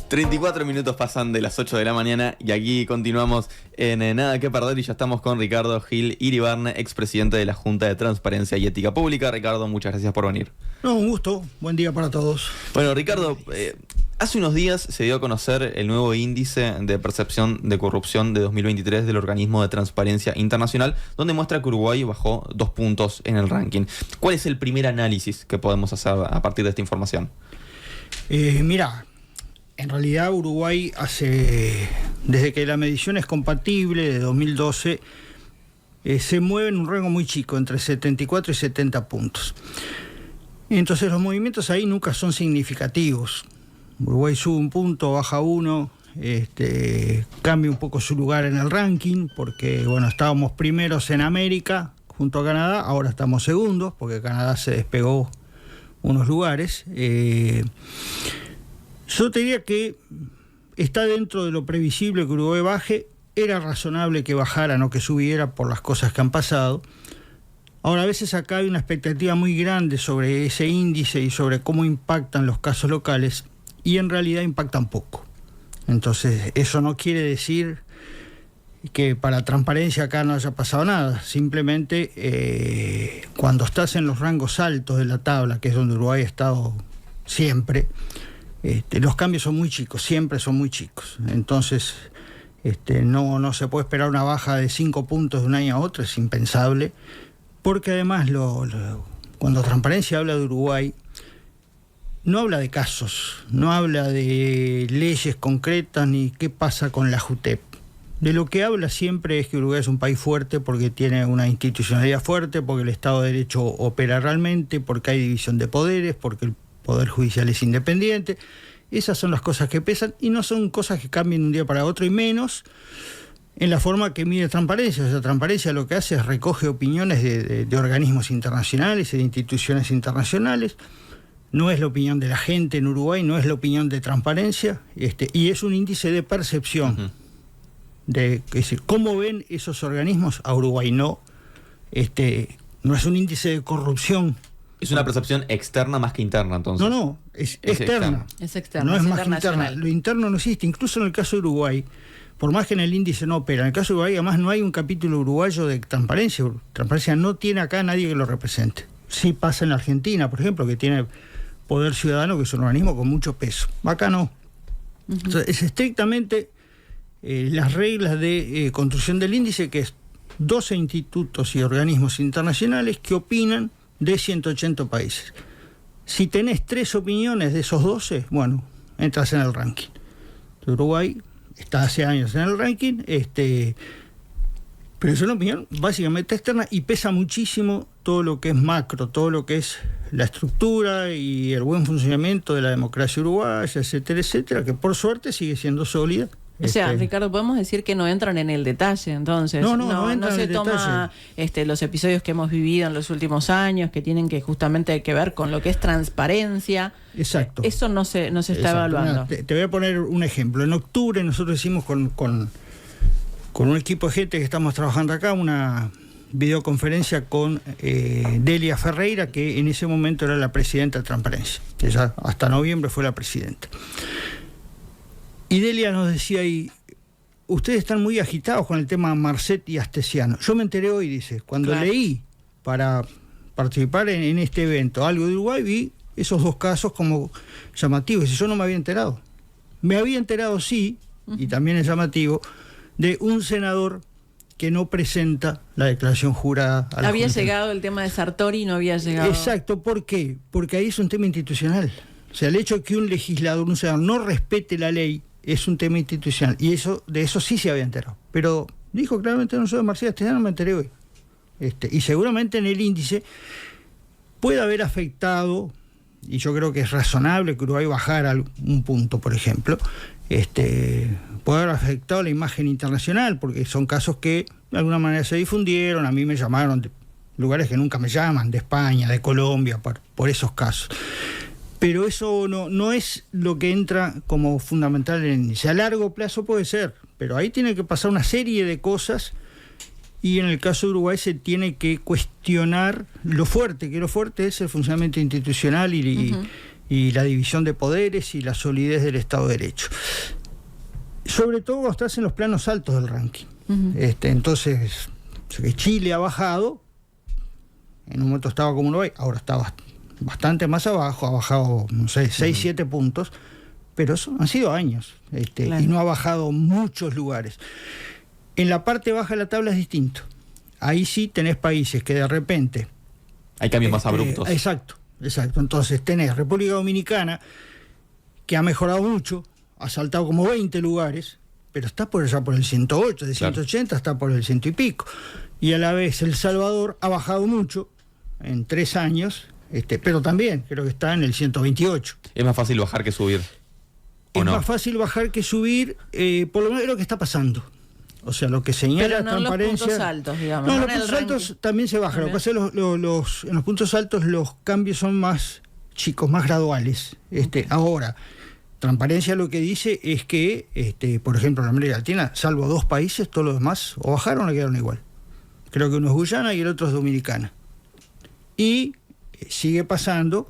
34 minutos pasan de las 8 de la mañana y aquí continuamos en Nada que Perder y ya estamos con Ricardo Gil Iribarne, expresidente de la Junta de Transparencia y Ética Pública. Ricardo, muchas gracias por venir. No, un gusto. Buen día para todos. Bueno, Ricardo, hace unos días se dio a conocer el nuevo índice de percepción de corrupción de 2023 del Organismo de Transparencia Internacional, donde muestra que Uruguay bajó 2 puntos en el ranking. ¿Cuál es el primer análisis que podemos hacer a partir de esta información? Mira, en realidad Uruguay desde que la medición es compatible, de 2012, se mueve en un rango muy chico, entre 74 y 70 puntos. Entonces los movimientos ahí nunca son significativos. Uruguay sube un punto, baja uno, cambia un poco su lugar en el ranking, porque bueno, estábamos primeros en América junto a Canadá, ahora estamos segundos, porque Canadá se despegó unos lugares. Yo te diría que está dentro de lo previsible que Uruguay baje. Era razonable que bajara, no que subiera, por las cosas que han pasado. Ahora, a veces acá hay una expectativa muy grande sobre ese índice y sobre cómo impactan los casos locales, y en realidad impactan poco. Entonces, eso no quiere decir que para transparencia acá no haya pasado nada. Simplemente, cuando estás en los rangos altos de la tabla, que es donde Uruguay ha estado siempre, los cambios son muy chicos, siempre son muy chicos. Entonces, no se puede esperar una baja de 5 puntos de un año a otro, es impensable, porque además cuando Transparencia habla de Uruguay, no habla de casos, no habla de leyes concretas ni qué pasa con la JUTEP. De lo que habla siempre es que Uruguay es un país fuerte porque tiene una institucionalidad fuerte, porque el Estado de Derecho opera realmente, porque hay división de poderes, porque el Poder Judicial es independiente. Esas son las cosas que pesan y no son cosas que cambien de un día para otro, y menos en la forma que mide Transparencia. O sea, Transparencia lo que hace es recoge opiniones de organismos internacionales y de instituciones internacionales. No es la opinión de la gente en Uruguay, no es la opinión de Transparencia, y es un índice de percepción. Uh-huh. Es decir, ¿cómo ven esos organismos a Uruguay? No es un índice de corrupción. Es una percepción externa más que interna, entonces. No, es externa. Es externa. No es más que interna. Lo interno no existe. Incluso en el caso de Uruguay, por más que en el índice no opera, en el caso de Uruguay además no hay un capítulo uruguayo de Transparencia. Transparencia no tiene acá a nadie que lo represente. Sí pasa en Argentina, por ejemplo, que tiene Poder Ciudadano, que es un organismo con mucho peso. Acá no. Uh-huh. Entonces, es estrictamente las reglas de construcción del índice, que es 12 institutos y organismos internacionales que opinan de 180 países. Si tenés 3 opiniones de esos 12, bueno, entras en el ranking. Uruguay está hace años en el ranking, pero es una opinión básicamente externa y pesa muchísimo todo lo que es macro, todo lo que es la estructura y el buen funcionamiento de la democracia uruguaya, etcétera, etcétera, que por suerte sigue siendo sólida. O sea, Ricardo, podemos decir que no entran en el detalle, entonces. No se toma los episodios que hemos vivido en los últimos años, que tienen que justamente que ver con lo que es transparencia. Exacto. Eso no se está evaluando. Mira, te voy a poner un ejemplo. En octubre nosotros hicimos con un equipo de gente que estamos trabajando acá una videoconferencia con Delia Ferreira, que en ese momento era la presidenta de Transparencia. Ella hasta noviembre fue la presidenta. Y Delia nos decía ahí, ustedes están muy agitados con el tema Marcet y Astesiano. Yo me enteré hoy, dice, cuando leí para participar en este evento algo de Uruguay, vi esos 2 casos como llamativos. Y yo no me había enterado. Me había enterado, sí, y también es llamativo, de un senador que no presenta la declaración jurada a la Había Junta. llegado el tema de Sartori y no había llegado. Exacto, ¿por qué? Porque ahí es un tema institucional. O sea, el hecho de que un legislador, un senador, no respete la ley es un tema institucional, y de eso sí se había enterado. Pero dijo claramente, no soy de Marcelo Astesiano, me enteré hoy. Y seguramente en el índice puede haber afectado, y yo creo que es razonable que Uruguay bajara un punto, por ejemplo, puede haber afectado la imagen internacional, porque son casos que de alguna manera se difundieron. A mí me llamaron de lugares que nunca me llaman, de España, de Colombia, por esos casos. Pero eso no es lo que entra como fundamental en el índice. A largo plazo puede ser, pero ahí tiene que pasar una serie de cosas, y en el caso de Uruguay se tiene que cuestionar lo fuerte es el funcionamiento institucional y y la división de poderes y la solidez del Estado de Derecho. Sobre todo cuando estás en los planos altos del ranking. Entonces, Chile ha bajado, en un momento estaba como Uruguay, ahora está bastante más abajo, ha bajado, no sé, 6, 7 puntos, pero eso han sido años, claro. y no ha bajado muchos lugares. En la parte baja de la tabla es distinto. Ahí sí tenés países que de repente... Hay cambios más abruptos. Exacto. Entonces tenés República Dominicana, que ha mejorado mucho, ha saltado como 20 lugares, pero está por allá por el 108, de 180 está por el 100 y pico. Y a la vez El Salvador ha bajado mucho en 3 años, pero también creo que está en el 128. ¿Es más fácil bajar que subir? Es más fácil bajar que subir, por lo menos es lo que está pasando. O sea, lo que señala pero no transparencia... los puntos altos, digamos. No, los puntos altos también se bajan. Lo que pasa es que en los puntos altos los cambios son más chicos, más graduales. Ahora, transparencia lo que dice es que, por ejemplo, en América Latina, salvo 2 países, todos los demás o bajaron o quedaron igual. Creo que uno es Guyana y el otro es Dominicana. Y sigue pasando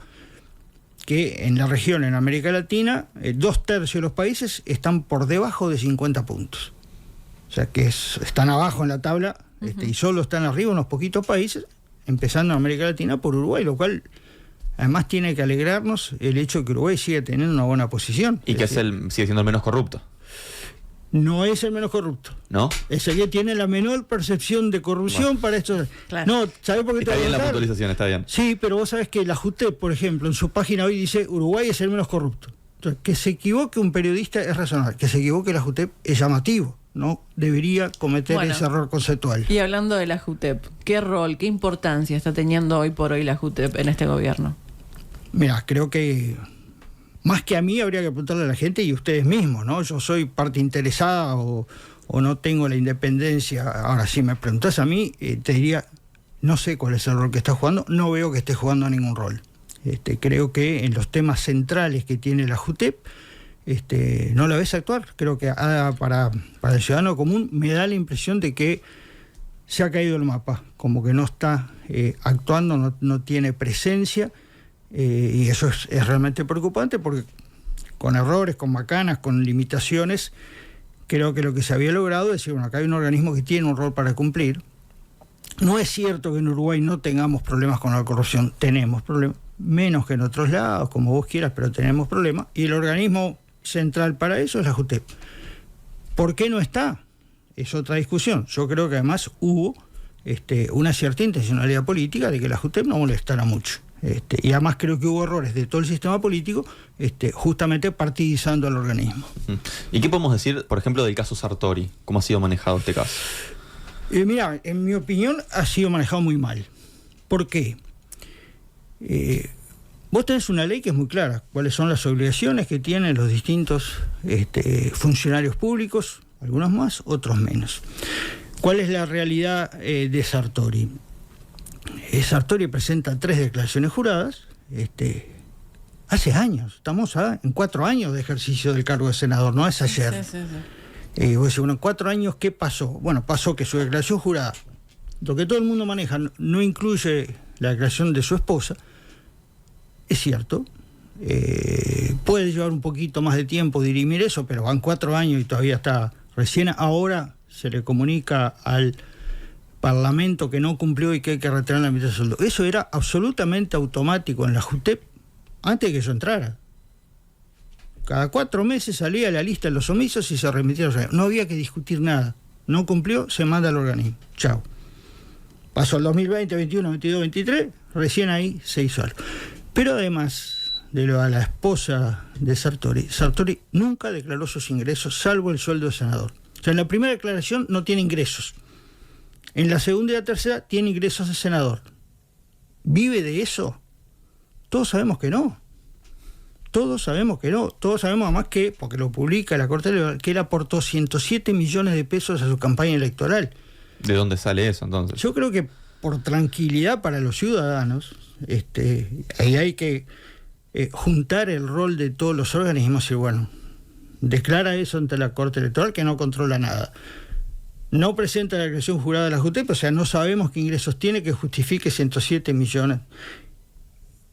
que en la región, en América Latina, 2/3 de los países están por debajo de 50 puntos. O sea que están abajo en la tabla, y solo están arriba unos poquitos países, empezando en América Latina por Uruguay, lo cual además tiene que alegrarnos el hecho de que Uruguay sigue teniendo una buena posición. Y que sigue siendo el menos corrupto. No es el menos corrupto. ¿No? Es el que tiene la menor percepción de corrupción para esto. Claro. No, ¿sabés por qué te Está voy a bien la contar? puntualización, está bien. Sí, pero vos sabés que la JUTEP, por ejemplo, en su página hoy dice Uruguay es el menos corrupto. Entonces, que se equivoque un periodista es razonable, que se equivoque la JUTEP es llamativo. No debería cometer ese error conceptual. Y hablando de la JUTEP, ¿qué rol, qué importancia está teniendo hoy por hoy la JUTEP en este gobierno? Mira, creo que más que a mí habría que preguntarle a la gente y ustedes mismos, ¿no? Yo soy parte interesada o no tengo la independencia. Ahora, si me preguntás a mí, te diría, no sé cuál es el rol que está jugando, no veo que esté jugando ningún rol. Creo que en los temas centrales que tiene la JUTEP, no la ves actuar. Creo que para el ciudadano común me da la impresión de que se ha caído el mapa, como que no está actuando, no tiene presencia, y eso es realmente preocupante porque con errores, con macanas, con limitaciones, creo que lo que se había logrado es decir, bueno, acá hay un organismo que tiene un rol para cumplir. No es cierto que en Uruguay no tengamos problemas con la corrupción, tenemos problemas, menos que en otros lados, como vos quieras, pero tenemos problemas, y el organismo central para eso es la JUTEP. ¿Por qué no está? Es otra discusión. Yo creo que además hubo una cierta intencionalidad política de que la JUTEP no molestara mucho. Y además creo que hubo errores de todo el sistema político, justamente partidizando al organismo. ¿Y qué podemos decir, por ejemplo, del caso Sartori? ¿Cómo ha sido manejado este caso? Mira, en mi opinión ha sido manejado muy mal. ¿Por qué? Vos tenés una ley que es muy clara, cuáles son las obligaciones que tienen los distintos funcionarios públicos, algunos más, otros menos. ¿Cuál es la realidad de Sartori? Sartori presenta 3 declaraciones juradas, hace años, estamos en 4 años de ejercicio del cargo de senador, no es ayer. Sí. Vos decís, bueno, en 4 años, ¿qué pasó? Bueno, pasó que su declaración jurada, lo que todo el mundo maneja, no incluye la declaración de su esposa. Es cierto, puede llevar un poquito más de tiempo dirimir eso, pero van 4 años y todavía está recién ahora se le comunica al Parlamento que no cumplió y que hay que retirar la mitad del sueldo. Eso era absolutamente automático en la JUTEP antes de que yo entrara. Cada 4 meses salía la lista de los omisos y se remitía a los organismos. No había que discutir nada. No cumplió, se manda al organismo. Chao. Pasó el 2020, 21, 22, 23, recién ahí se hizo algo. Pero además de lo a la esposa de Sartori, Sartori nunca declaró sus ingresos, salvo el sueldo de senador. O sea, en la primera declaración no tiene ingresos. En la segunda y la tercera tiene ingresos de senador. ¿Vive de eso? Todos sabemos que no. Todos sabemos que no. Todos sabemos además que, porque lo publica la Corte Electoral, que él aportó 107 millones de pesos a su campaña electoral. ¿De dónde sale eso entonces? Yo creo que por tranquilidad para los ciudadanos, ahí hay que juntar el rol de todos los organismos y bueno, declara eso ante la Corte Electoral que no controla nada. No presenta la declaración jurada de la JUTEP, o sea, no sabemos qué ingresos tiene que justifique 107 millones.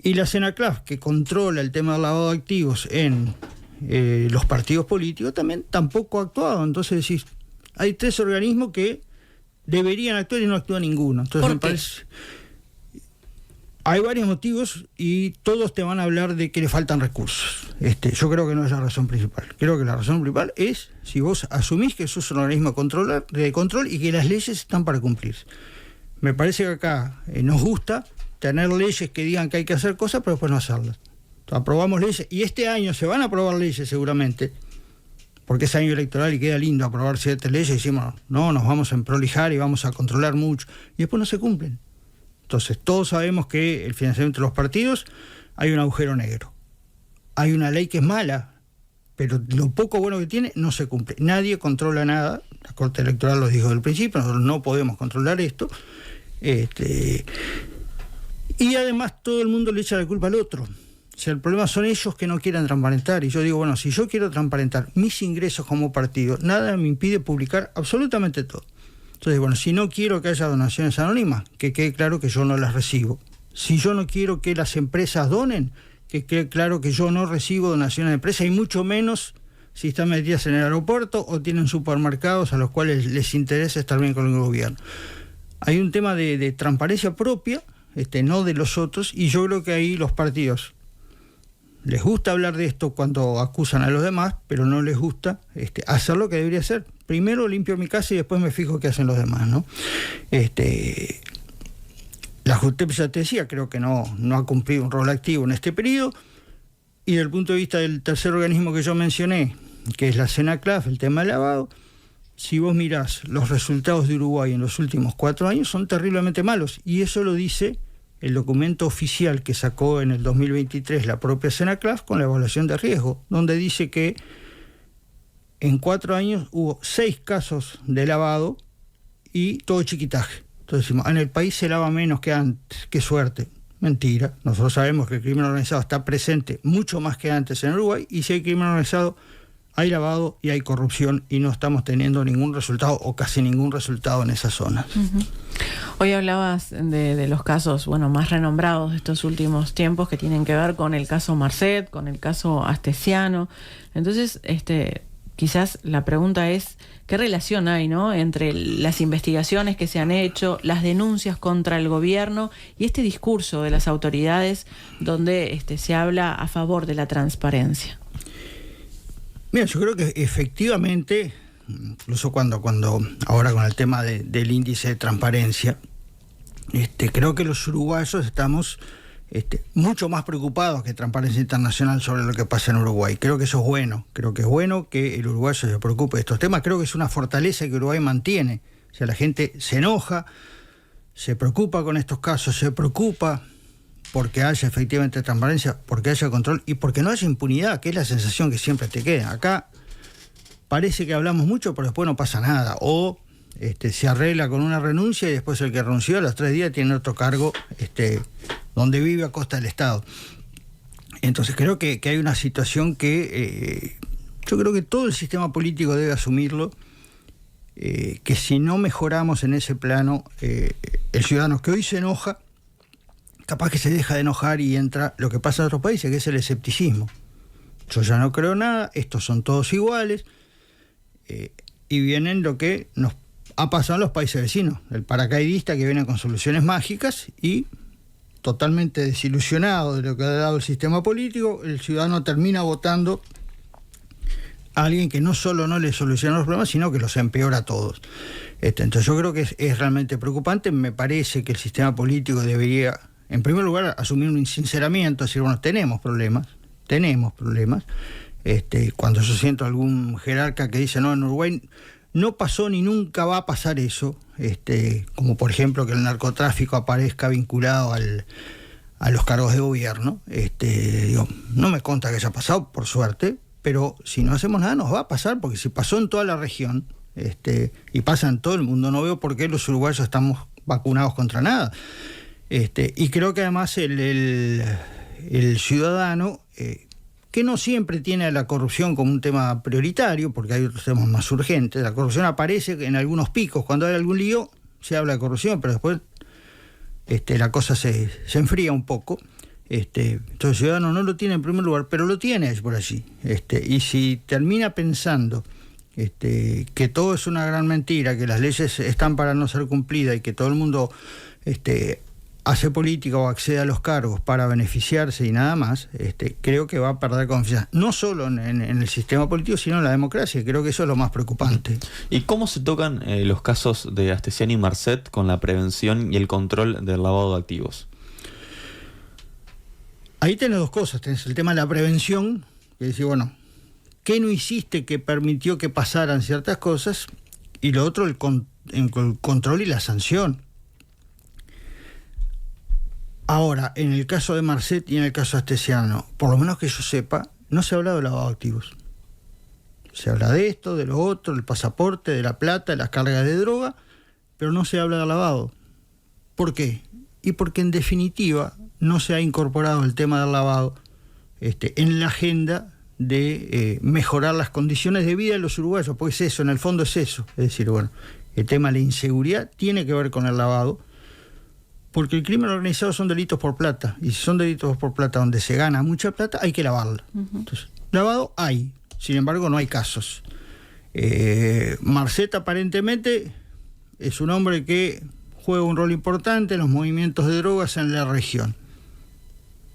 Y la CENACLAF, que controla el tema del lavado de activos en los partidos políticos, tampoco ha actuado. Entonces decís, hay 3 organismos que deberían actuar y no actúa ninguno. Entonces me parece... Hay varios motivos y todos te van a hablar de que le faltan recursos. Yo creo que no es la razón principal. Creo que la razón principal es si vos asumís que sos un organismo de control y que las leyes están para cumplirse. Me parece que acá nos gusta tener leyes que digan que hay que hacer cosas, pero después no hacerlas. Aprobamos leyes y este año se van a aprobar leyes seguramente, porque es año electoral y queda lindo aprobar ciertas leyes y decimos, no, nos vamos a emprolijar y vamos a controlar mucho, y después no se cumplen. Entonces, todos sabemos que el financiamiento de los partidos hay un agujero negro. Hay una ley que es mala, pero lo poco bueno que tiene no se cumple. Nadie controla nada. La Corte Electoral lo dijo desde el principio, nosotros no podemos controlar esto. Y además todo el mundo le echa la culpa al otro. O sea, el problema son ellos que no quieren transparentar. Y yo digo, bueno, si yo quiero transparentar mis ingresos como partido, nada me impide publicar absolutamente todo. Entonces, bueno, si no quiero que haya donaciones anónimas, que quede claro que yo no las recibo. Si yo no quiero que las empresas donen, que quede claro que yo no recibo donaciones de empresas, y mucho menos si están metidas en el aeropuerto o tienen supermercados a los cuales les interesa estar bien con el gobierno. Hay un tema de transparencia propia, no de los otros, y yo creo que ahí los partidos les gusta hablar de esto cuando acusan a los demás, pero no les gusta hacer lo que debería hacer. Primero limpio mi casa y después me fijo qué hacen los demás, ¿no? La JUTEP, ya te decía, creo que no ha cumplido un rol activo en este periodo, y desde el punto de vista del tercer organismo que yo mencioné, que es la CENACLAF, el tema del lavado, si vos mirás los resultados de Uruguay en los últimos 4 años, son terriblemente malos, y eso lo dice el documento oficial que sacó en el 2023 la propia CENACLAF con la evaluación de riesgo, donde dice que en 4 años hubo 6 casos de lavado y todo chiquitaje. Entonces decimos, en el país se lava menos que antes, qué suerte. Mentira, nosotros sabemos que el crimen organizado está presente mucho más que antes en Uruguay, y si hay crimen organizado hay lavado y hay corrupción, y no estamos teniendo ningún resultado o casi ningún resultado en esas zonas. Uh-huh. Hoy hablabas de los casos más renombrados de estos últimos tiempos, que tienen que ver con el caso Marcet, con el caso Astesiano. Entonces, quizás la pregunta es, ¿qué relación hay, ¿no?, entre las investigaciones que se han hecho, las denuncias contra el gobierno y este discurso de las autoridades donde se habla a favor de la transparencia? Mira, yo creo que efectivamente, incluso cuando ahora con el tema del índice de transparencia, creo que los uruguayos estamos mucho más preocupados que Transparencia Internacional sobre lo que pasa en Uruguay. Creo que eso es bueno. Creo que es bueno que el uruguayo se preocupe de estos temas. Creo que es una fortaleza que Uruguay mantiene. O sea, la gente se enoja, se preocupa con estos casos, se preocupa porque haya efectivamente transparencia, porque haya control y porque no haya impunidad, que es la sensación que siempre te queda. Acá parece que hablamos mucho, pero después no pasa nada. O se arregla con una renuncia y después el que renunció a los 3 días tiene otro cargo donde vive a costa del Estado. Entonces creo que hay una situación que yo creo que todo el sistema político debe asumirlo, que si no mejoramos en ese plano, el ciudadano que hoy se enoja, capaz que se deja de enojar y entra lo que pasa en otros países, que es el escepticismo. Yo ya no creo nada, estos son todos iguales, y vienen lo que nos ha pasado en los países vecinos, el paracaidista que viene con soluciones mágicas, y totalmente desilusionado de lo que ha dado el sistema político, el ciudadano termina votando a alguien que no solo no le soluciona los problemas, sino que los empeora a todos. Entonces yo creo que es realmente preocupante. Me parece que el sistema político debería, en primer lugar, asumir un sinceramiento, decir, bueno, tenemos problemas. Cuando yo siento algún jerarca que dice, no, en Uruguay no pasó ni nunca va a pasar eso, como por ejemplo que el narcotráfico aparezca vinculado a los cargos de gobierno, no me consta que haya pasado, por suerte, pero si no hacemos nada nos va a pasar, porque si pasó en toda la región, y pasa en todo el mundo, no veo por qué los uruguayos estamos vacunados contra nada. Y creo que además el ciudadano, que no siempre tiene a la corrupción como un tema prioritario, porque hay otros temas más urgentes, la corrupción aparece en algunos picos, cuando hay algún lío se habla de corrupción, pero después la cosa se enfría un poco. Entonces el ciudadano no lo tiene en primer lugar, pero lo tiene por allí. Y si termina pensando que todo es una gran mentira, que las leyes están para no ser cumplidas y que todo el mundo hace política o accede a los cargos para beneficiarse y nada más, creo que va a perder confianza, no solo en el sistema político, sino en la democracia. Creo que eso es lo más preocupante. ¿Y cómo se tocan los casos de Astesiano y Marcet con la prevención y el control del lavado de activos? Ahí tenés dos cosas. Tenés el tema de la prevención, que es decir, bueno, ¿qué no hiciste que permitió que pasaran ciertas cosas? Y lo otro, el control y la sanción. Ahora, en el caso de Marcet y en el caso de Astesiano, por lo menos que yo sepa, no se habla de lavado de activos. Se habla de esto, de lo otro, del pasaporte, de la plata, de las cargas de droga, pero no se habla de lavado. ¿Por qué? Y porque en definitiva no se ha incorporado el tema del lavado en la agenda de mejorar las condiciones de vida de los uruguayos, pues eso, en el fondo es eso. Es decir, bueno, el tema de la inseguridad tiene que ver con el lavado, porque el crimen organizado son delitos por plata, y si son delitos por plata donde se gana mucha plata, hay que lavarla. Entonces, lavado hay, sin embargo no hay casos. Marcet aparentemente es un hombre que juega un rol importante en los movimientos de drogas en la región.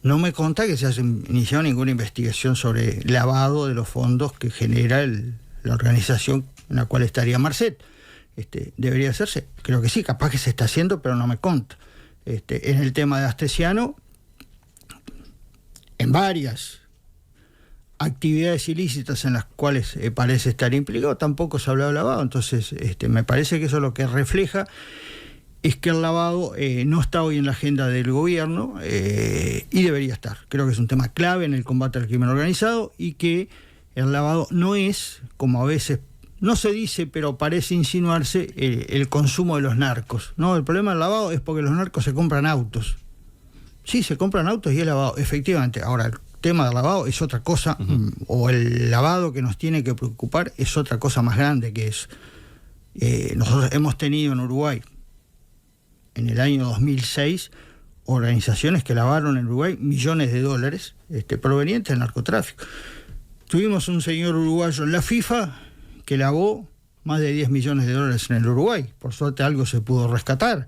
No me consta que se haya iniciado ninguna investigación sobre lavado de los fondos que genera la organización en la cual estaría Marcet. ¿Debería hacerse? Creo que sí, capaz que se está haciendo, pero no me consta. En el tema de Astesiano, en varias actividades ilícitas en las cuales parece estar implicado, tampoco se ha hablado de lavado. Entonces, me parece que eso lo que refleja es que el lavado no está hoy en la agenda del gobierno y debería estar. Creo que es un tema clave en el combate al crimen organizado y que el lavado no es, como a veces no se dice, pero parece insinuarse, el consumo de los narcos. No, el problema del lavado es porque los narcos se compran autos. Sí, se compran autos y es lavado, efectivamente. Ahora, el tema del lavado es otra cosa, o el lavado que nos tiene que preocupar es otra cosa más grande que es. Nosotros hemos tenido en Uruguay, en el año 2006, organizaciones que lavaron en Uruguay millones de dólares provenientes del narcotráfico. Tuvimos un señor uruguayo en la FIFA que lavó más de 10 millones de dólares en el Uruguay. Por suerte algo se pudo rescatar.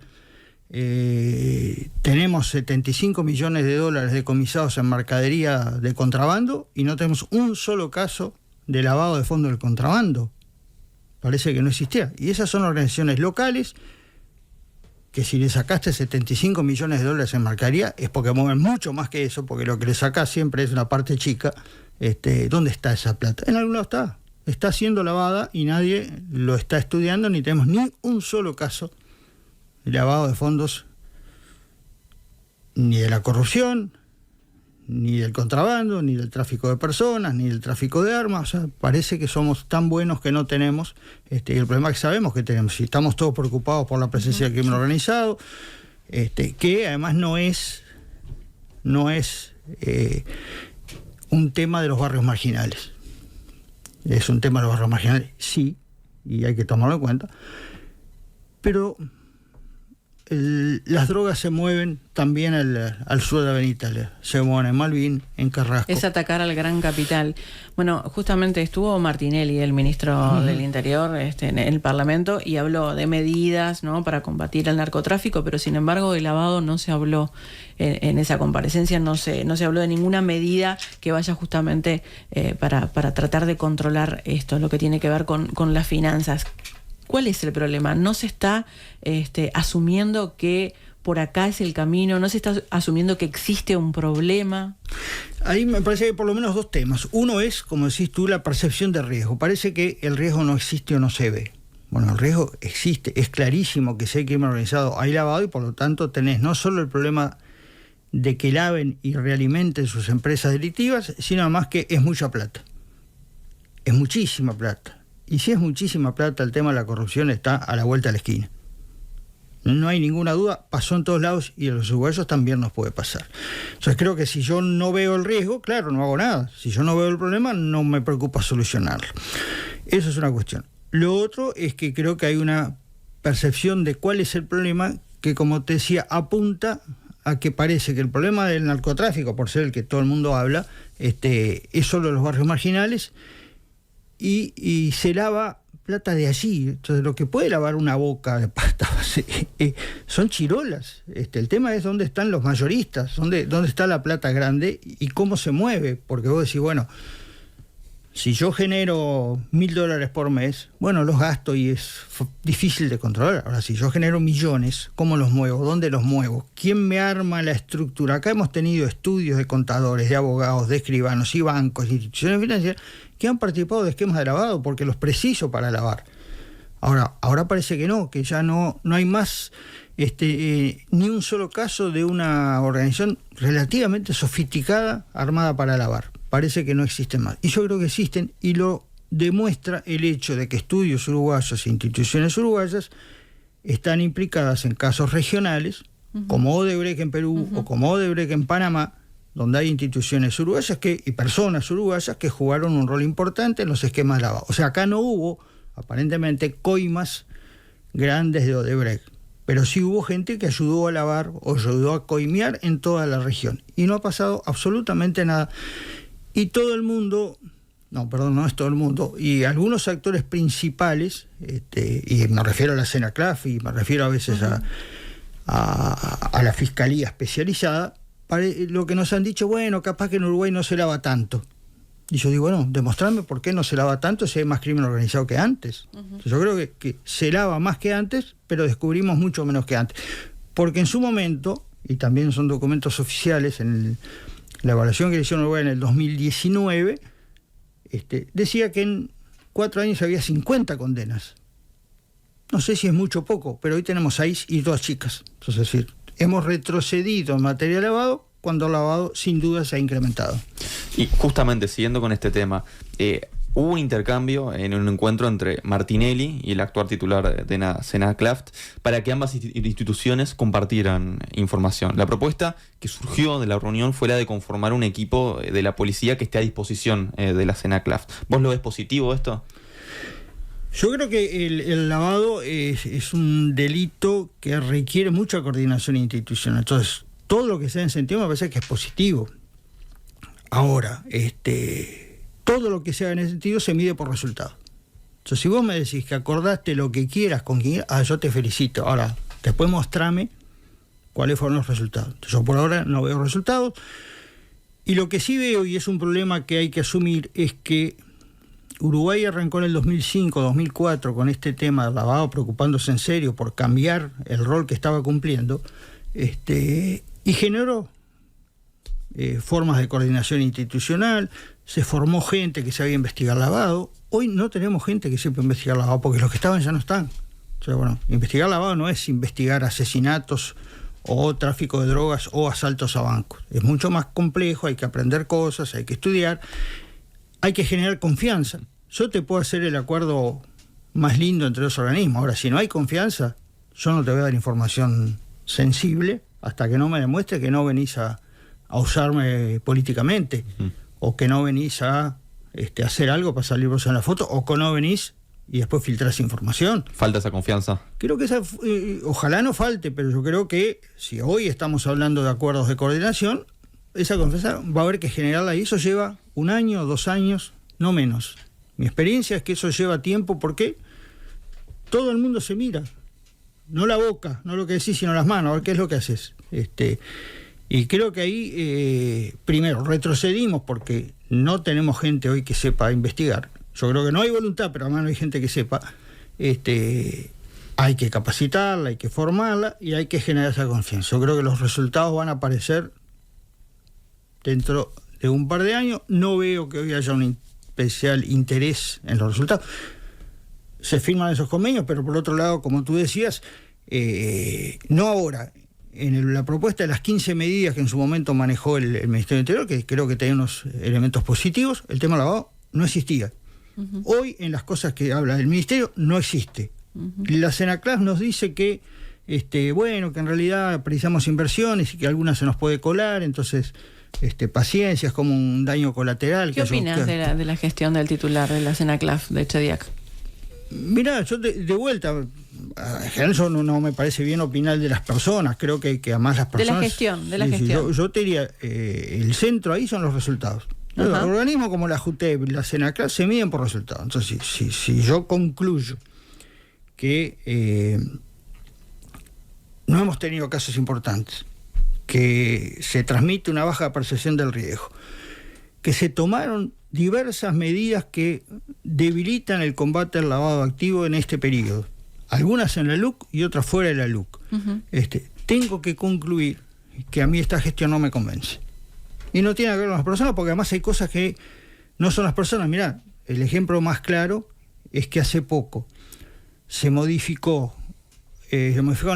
Tenemos 75 millones de dólares decomisados en mercadería de contrabando y no tenemos un solo caso de lavado de fondos del contrabando. Parece que no existía. Y esas son organizaciones locales que si le sacaste 75 millones de dólares en mercadería es porque mueven mucho más que eso, porque lo que le sacás siempre es una parte chica. ¿Dónde está esa plata? En algún lado está. Está siendo lavada y nadie lo está estudiando, ni tenemos ni un solo caso de lavado de fondos, ni de la corrupción, ni del contrabando, ni del tráfico de personas, ni del tráfico de armas. O sea, parece que somos tan buenos que no tenemos, y el problema es que sabemos que tenemos, y estamos todos preocupados por la presencia del crimen organizado, que además no es un tema de los barrios marginales. Es un tema de los barrios marginales, sí, y hay que tomarlo en cuenta, pero las drogas se mueven también al sur de Benítez, se mueven en Malvin, en Carrasco. Es atacar al gran capital. Bueno, justamente estuvo Martinelli, el ministro del Interior, en el Parlamento, y habló de medidas, ¿no?, para combatir el narcotráfico, pero sin embargo de lavado no se habló en esa comparecencia, no se habló de ninguna medida que vaya justamente para tratar de controlar esto, lo que tiene que ver con las finanzas. ¿Cuál es el problema? ¿No se está asumiendo que por acá es el camino? ¿No se está asumiendo que existe un problema? Ahí me parece que hay por lo menos dos temas. Uno es, como decís tú, la percepción de riesgo. Parece que el riesgo no existe o no se ve. Bueno, el riesgo existe. Es clarísimo que si hay crimen organizado hay lavado y por lo tanto tenés no solo el problema de que laven y realimenten sus empresas delictivas, sino además que es mucha plata. Es muchísima plata. Y si es muchísima plata, el tema de la corrupción está a la vuelta de la esquina. No hay ninguna duda, pasó en todos lados y a los uruguayos también nos puede pasar. Entonces creo que si yo no veo el riesgo, claro, no hago nada. Si yo no veo el problema, no me preocupa solucionarlo. Eso es una cuestión. Lo otro es que creo que hay una percepción de cuál es el problema que, como te decía, apunta a que parece que el problema del narcotráfico, por ser el que todo el mundo habla, es solo los barrios marginales y se lava plata de allí. Entonces lo que puede lavar una boca de pasta son chirolas. El tema es dónde están los mayoristas, dónde está la plata grande y cómo se mueve, porque vos decís, bueno, si yo genero $1.000 por mes, bueno, los gasto y es difícil de controlar. Ahora, si yo genero millones, ¿cómo los muevo? ¿Dónde los muevo? ¿Quién me arma la estructura? Acá hemos tenido estudios de contadores, de abogados, de escribanos y bancos, instituciones financieras que han participado de esquemas de lavado porque los preciso para lavar. Ahora parece que no, que ya no hay más ni un solo caso de una organización relativamente sofisticada armada para lavar. Parece que no existen más. Y yo creo que existen, y lo demuestra el hecho de que estudios uruguayos e instituciones uruguayas están implicadas en casos regionales, como Odebrecht en Perú o como Odebrecht en Panamá, donde hay instituciones uruguayas y personas uruguayas que jugaron un rol importante en los esquemas de lavado. O sea, acá no hubo, aparentemente, coimas grandes de Odebrecht, pero sí hubo gente que ayudó a lavar o ayudó a coimear en toda la región. Y no ha pasado absolutamente nada. Y todo el mundo, no es todo el mundo, y algunos actores principales, y me refiero a la CENACLAF y me refiero a veces a la Fiscalía Especializada, lo que nos han dicho, bueno, capaz que en Uruguay no se lava tanto. Y yo digo, bueno, demostrarme por qué no se lava tanto si hay más crimen organizado que antes. Yo creo que se lava más que antes, pero descubrimos mucho menos que antes. Porque en su momento, y también son documentos oficiales, la evaluación que le hicieron a Uruguay en el 2019, decía que en 4 años había 50 condenas. No sé si es mucho o poco, pero hoy tenemos 6 y 2 chicas. Entonces, es decir, hemos retrocedido en materia de lavado cuando el lavado sin duda se ha incrementado. Y justamente siguiendo con este tema, hubo un intercambio en un encuentro entre Martinelli y el actual titular de la CENACLAF para que ambas instituciones compartieran información. La propuesta que surgió de la reunión fue la de conformar un equipo de la policía que esté a disposición de la CENACLAF. ¿Vos lo ves positivo esto? Yo creo que el lavado es un delito que requiere mucha coordinación institucional. Entonces, todo lo que sea en sentido me parece que es positivo. Ahora, todo lo que sea en ese sentido se mide por resultado. Entonces, si vos me decís que acordaste lo que quieras con quien quieras, yo te felicito. Ahora, después mostrame cuáles fueron los resultados. Entonces, yo por ahora no veo resultados. Y lo que sí veo, y es un problema que hay que asumir, es que Uruguay arrancó en el 2005-2004 con este tema del lavado, preocupándose en serio por cambiar el rol que estaba cumpliendo, y generó formas de coordinación institucional, se formó gente que sabía investigar lavado. Hoy no tenemos gente que sepa investigar lavado porque los que estaban ya no están. O sea, bueno, investigar lavado no es investigar asesinatos o tráfico de drogas o asaltos a bancos. Es mucho más complejo, hay que aprender cosas, hay que estudiar, hay que generar confianza. Yo te puedo hacer el acuerdo más lindo entre los organismos. Ahora, si no hay confianza, yo no te voy a dar información sensible hasta que no me demuestre que no venís a usarme políticamente, o que no venís a hacer algo para salir vos en la foto, o que no venís y después filtrás información. ¿Falta esa confianza? Creo que ojalá no falte, pero yo creo que si hoy estamos hablando de acuerdos de coordinación, esa confianza va a haber que generarla, y eso lleva 1 año, 2 años, no menos. Mi experiencia es que eso lleva tiempo porque todo el mundo se mira, no la boca, no lo que decís, sino las manos, a ver qué es lo que haces. Y creo que ahí, primero, retrocedimos porque no tenemos gente hoy que sepa investigar. Yo creo que no hay voluntad, pero además no hay gente que sepa. Hay que capacitarla, hay que formarla y hay que generar esa confianza. Yo creo que los resultados van a aparecer dentro de un par de años. No veo que hoy haya un especial interés en los resultados. Se firman esos convenios, pero por otro lado, como tú decías, no ahora. En la propuesta de las 15 medidas que en su momento manejó el Ministerio del Interior, que creo que tenía unos elementos positivos, el tema lavado no existía. Hoy, en las cosas que habla el Ministerio, no existe. La CENACLAF nos dice que, bueno, que en realidad precisamos inversiones y que algunas se nos puede colar, entonces, paciencia, es como un daño colateral. ¿Qué opinas de la gestión del titular de la CENACLAF, de Chediak? Mirá, yo de vuelta, en general eso no me parece bien opinar de las personas, creo que además las personas... De la gestión. Yo te diría, el centro ahí son los resultados. Los organismos como la JUTEP, la SENACLAS se miden por resultados. Entonces, si yo concluyo que no hemos tenido casos importantes, que se transmite una baja percepción del riesgo, que se tomaron diversas medidas que debilitan el combate al lavado activo en este periodo, algunas en la LUC y otras fuera de la LUC. Tengo que concluir que a mí esta gestión no me convence. Y no tiene que ver con las personas, porque además hay cosas que no son las personas. Mirá, el ejemplo más claro es que hace poco se modificaron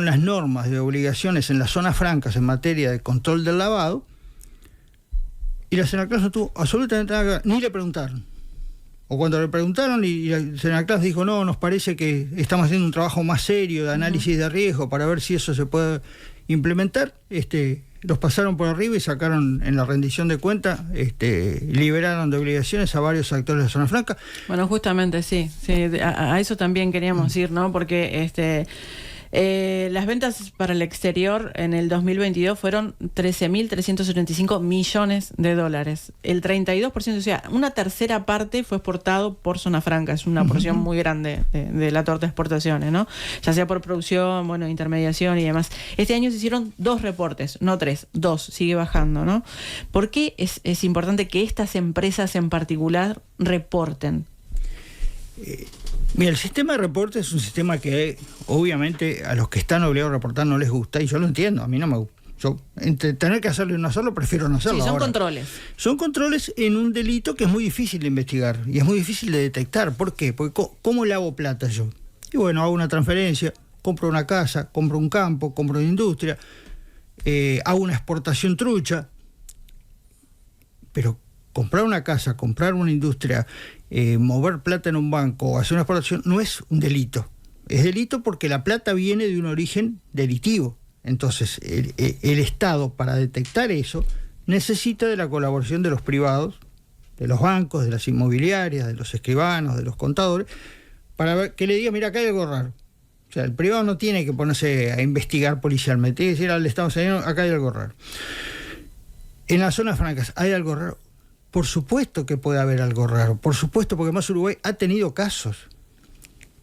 las normas de obligaciones en las zonas francas en materia de control del lavado, y la SENACLAS no tuvo absolutamente nada que ver, ni le preguntaron. O cuando le preguntaron y la SENACLAS dijo, no, nos parece que estamos haciendo un trabajo más serio de análisis de riesgo para ver si eso se puede implementar, los pasaron por arriba y sacaron en la rendición de cuentas, liberaron de obligaciones a varios actores de la zona franca. Bueno, justamente sí, a eso también queríamos ir, ¿no? Porque las ventas para el exterior en el 2022 fueron 13.375 millones de dólares. El 32%, o sea, una tercera parte fue exportado por zona franca. Es una porción muy grande de la torta de exportaciones, ¿no? Ya sea por producción, bueno, intermediación y demás. Este año se hicieron 2 reportes, no 3, 2, sigue bajando, ¿no? ¿Por qué es importante que estas empresas en particular reporten? Mira, el sistema de reportes es un sistema que obviamente a los que están obligados a reportar no les gusta, y yo lo entiendo, a mí no me gusta. Yo, entre tener que hacerlo y no hacerlo, prefiero no hacerlo. Sí, son ahora. controles. Son controles en un delito que es muy difícil de investigar y es muy difícil de detectar. ¿Por qué? Porque ¿cómo le hago plata yo? Y bueno, hago una transferencia, compro una casa, compro un campo, compro una industria, hago una exportación trucha, pero comprar una casa, comprar una industria, mover plata en un banco o hacer una exportación no es un delito. Es delito porque la plata viene de un origen delictivo. Entonces, el Estado, para detectar eso, necesita de la colaboración de los privados, de los bancos, de las inmobiliarias, de los escribanos, de los contadores, para ver, que le diga, mira, acá hay algo raro. O sea, el privado no tiene que ponerse a investigar policialmente, tiene que decir al Estado, acá hay algo raro. En las zonas francas, ¿hay algo raro? Por supuesto que puede haber algo raro, por supuesto, porque además Uruguay ha tenido casos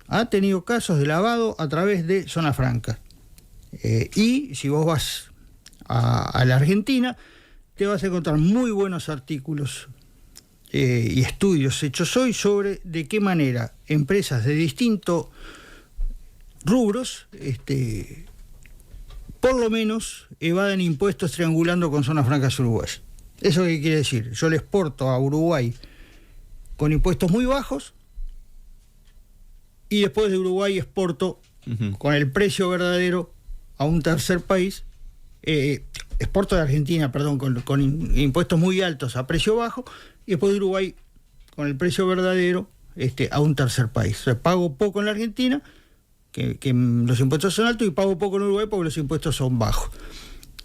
de lavado a través de zonas francas. Y si vos vas a la Argentina, te vas a encontrar muy buenos artículos y estudios hechos hoy sobre de qué manera empresas de distintos rubros, por lo menos evaden impuestos triangulando con zonas francas uruguayas. ¿Eso qué quiere decir? Yo le exporto a Uruguay con impuestos muy bajos y después de Uruguay exporto con el precio verdadero a un tercer país, exporto de Argentina, perdón, con impuestos muy altos a precio bajo, y después de Uruguay con el precio verdadero a un tercer país. O sea, pago poco en la Argentina, que los impuestos son altos, y pago poco en Uruguay porque los impuestos son bajos.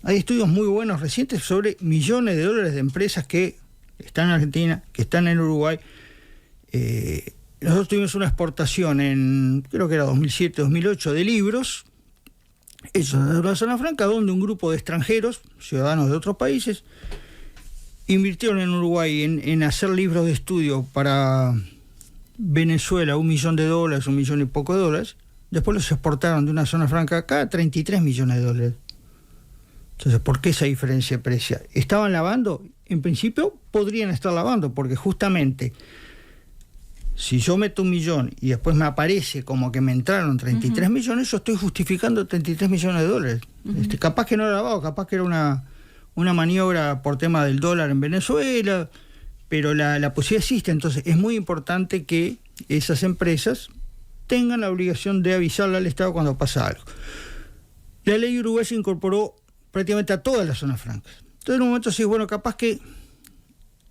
Hay estudios muy buenos recientes sobre millones de dólares de empresas que están en Argentina, que están en Uruguay. Nosotros tuvimos una exportación en, creo que era 2007, 2008, de libros, hechos en la zona franca, donde un grupo de extranjeros, ciudadanos de otros países, invirtieron en Uruguay en hacer libros de estudio para Venezuela, $1 millón, $1 millón y poco de dólares. Después los exportaron de una zona franca acá a $33 millones. Entonces, ¿por qué esa diferencia de precio? ¿Estaban lavando? En principio podrían estar lavando, porque justamente si yo meto $1 millón y después me aparece como que me entraron 33 millones, yo estoy justificando $33 millones. Capaz que no era lavado, capaz que era una maniobra por tema del dólar en Venezuela, pero la posibilidad existe. Entonces es muy importante que esas empresas tengan la obligación de avisarle al Estado cuando pasa algo. La ley uruguaya incorporó prácticamente a todas las zonas francas. Entonces en un momento sí, bueno, capaz que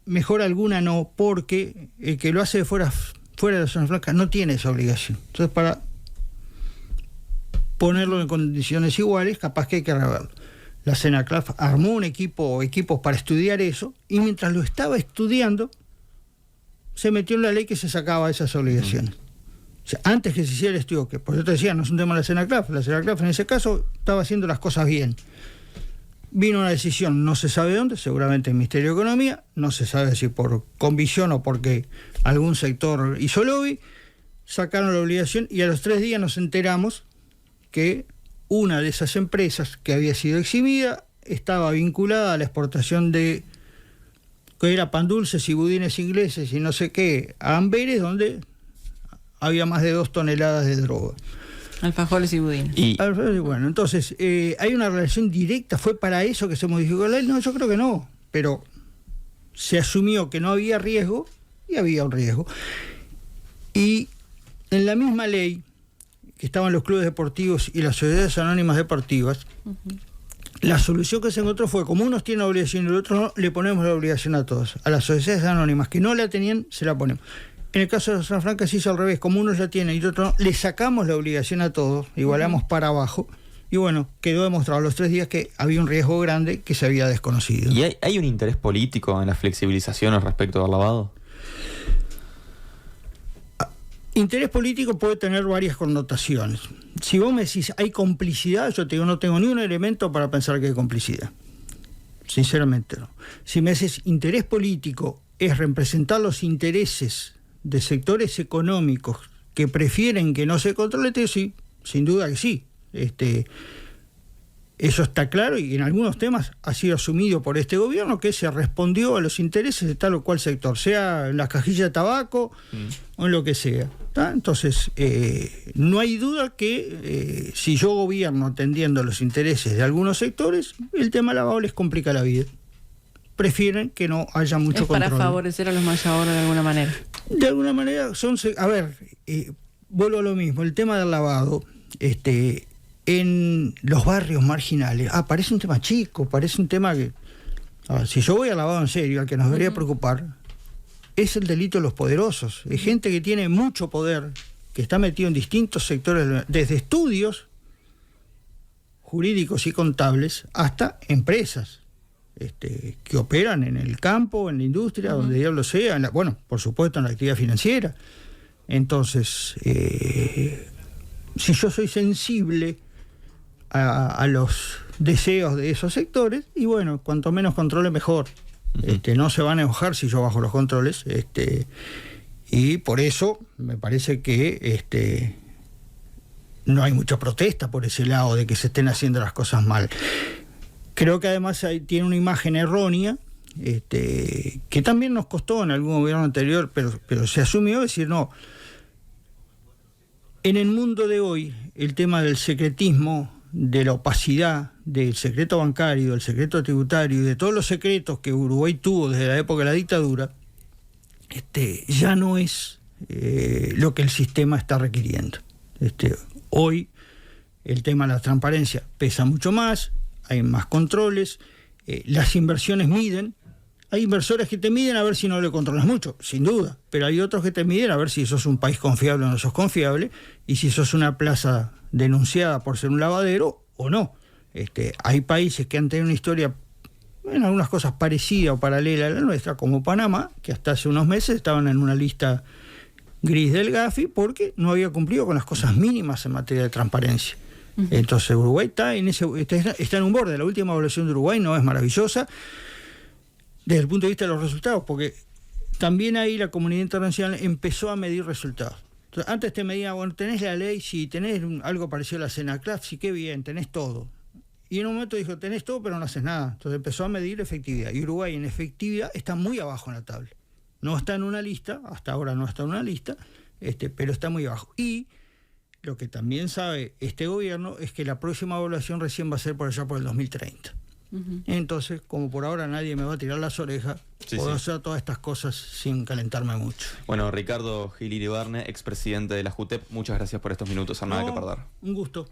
mejor alguna no, porque el que lo hace de fuera de la zona franca no tiene esa obligación. Entonces, para ponerlo en condiciones iguales, capaz que hay que reverlo. La SENACLAS armó un equipos para estudiar eso, y mientras lo estaba estudiando, se metió en la ley que se sacaba esas obligaciones. sea, antes que se hiciera el estudio, que por eso te decía, no es un tema de la CENACLAF en ese caso estaba haciendo las cosas bien. Vino una decisión, no se sabe dónde, seguramente el Ministerio de Economía, no se sabe si por convicción o porque algún sector hizo lobby, sacaron la obligación y a los 3 días nos enteramos que una de esas empresas que había sido eximida estaba vinculada a la exportación de, que era pan dulces y budines ingleses y no sé qué, a Amberes, donde había más de 2 toneladas de droga. Alfajores y budines. Bueno, entonces, ¿hay una relación directa? ¿Fue para eso que se modificó la ley? No, yo creo que no, pero se asumió que no había riesgo y había un riesgo. Y en la misma ley que estaban los clubes deportivos y las sociedades anónimas deportivas, la solución que se encontró fue, como unos tienen la obligación y los otros no, le ponemos la obligación a todos. A las sociedades anónimas que no la tenían, se la ponemos. En el caso de Zona Franca se hizo al revés, como unos la tienen y otros no, le sacamos la obligación a todos, igualamos para abajo, y bueno, quedó demostrado a los 3 días que había un riesgo grande que se había desconocido. ¿Y hay un interés político en las flexibilizaciones respecto al lavado? Interés político puede tener varias connotaciones. Si vos me decís, ¿hay complicidad? Yo te digo, no tengo ni un elemento para pensar que hay complicidad. Sinceramente no. Si me decís, interés político es representar los intereses de sectores económicos que prefieren que no se controle, te digo, sí, sin duda que sí. Eso está claro y en algunos temas ha sido asumido por este gobierno que se respondió a los intereses de tal o cual sector, sea en las cajillas de tabaco o en lo que sea. ¿Tá? Entonces, no hay duda que si yo gobierno atendiendo los intereses de algunos sectores, el tema lavado les complica la vida. Prefieren que no haya mucho control. Es para favorecer a los mayadores de alguna manera. De alguna manera son... A ver, vuelvo a lo mismo, el tema del lavado, en los barrios marginales, parece un tema chico, parece un tema que... si yo voy al lavado en serio, al que nos debería preocupar, es el delito de los poderosos. Hay gente que tiene mucho poder, que está metido en distintos sectores, desde estudios jurídicos y contables hasta empresas. Que operan en el campo, en la industria, donde diablo sea, bueno, por supuesto en la actividad financiera. Entonces, si yo soy sensible a los deseos de esos sectores, y bueno, cuanto menos controles mejor. No se van a enojar si yo bajo los controles, y por eso me parece que no hay mucha protesta por ese lado de que se estén haciendo las cosas mal. Creo que además tiene una imagen errónea, que también nos costó en algún gobierno anterior, pero se asumió, decir, no, en el mundo de hoy, el tema del secretismo, de la opacidad, del secreto bancario, del secreto tributario y de todos los secretos que Uruguay tuvo desde la época de la dictadura, ya no es lo que el sistema está requiriendo. Hoy el tema de la transparencia pesa mucho más, hay más controles, las inversiones miden. Hay inversores que te miden a ver si no le controlas mucho, sin duda, pero hay otros que te miden a ver si sos un país confiable o no sos confiable, y si sos una plaza denunciada por ser un lavadero o no. Hay países que han tenido una historia en algunas cosas parecida o paralela a la nuestra, como Panamá, que hasta hace unos meses estaban en una lista gris del Gafi porque no había cumplido con las cosas mínimas en materia de transparencia. Entonces Uruguay está en un borde. La última evaluación de Uruguay no es maravillosa desde el punto de vista de los resultados, porque también ahí la comunidad internacional empezó a medir resultados. Entonces, antes te medía, bueno, tenés la ley, sí, tenés algo parecido a la CENACLAF, sí, qué bien, tenés todo. Y en un momento dijo, tenés todo, pero no haces nada. Entonces empezó a medir efectividad. Y Uruguay en efectividad está muy abajo en la tabla. No está en una lista, hasta ahora no está en una lista, pero está muy abajo. Y lo que también sabe este gobierno es que la próxima evaluación recién va a ser por allá por el 2030. Entonces, como por ahora nadie me va a tirar las orejas, puedo hacer todas estas cosas sin calentarme mucho. Bueno, Ricardo Gil Iribarne, expresidente de la JUTEP, muchas gracias por estos minutos, a nada que perder. Un gusto.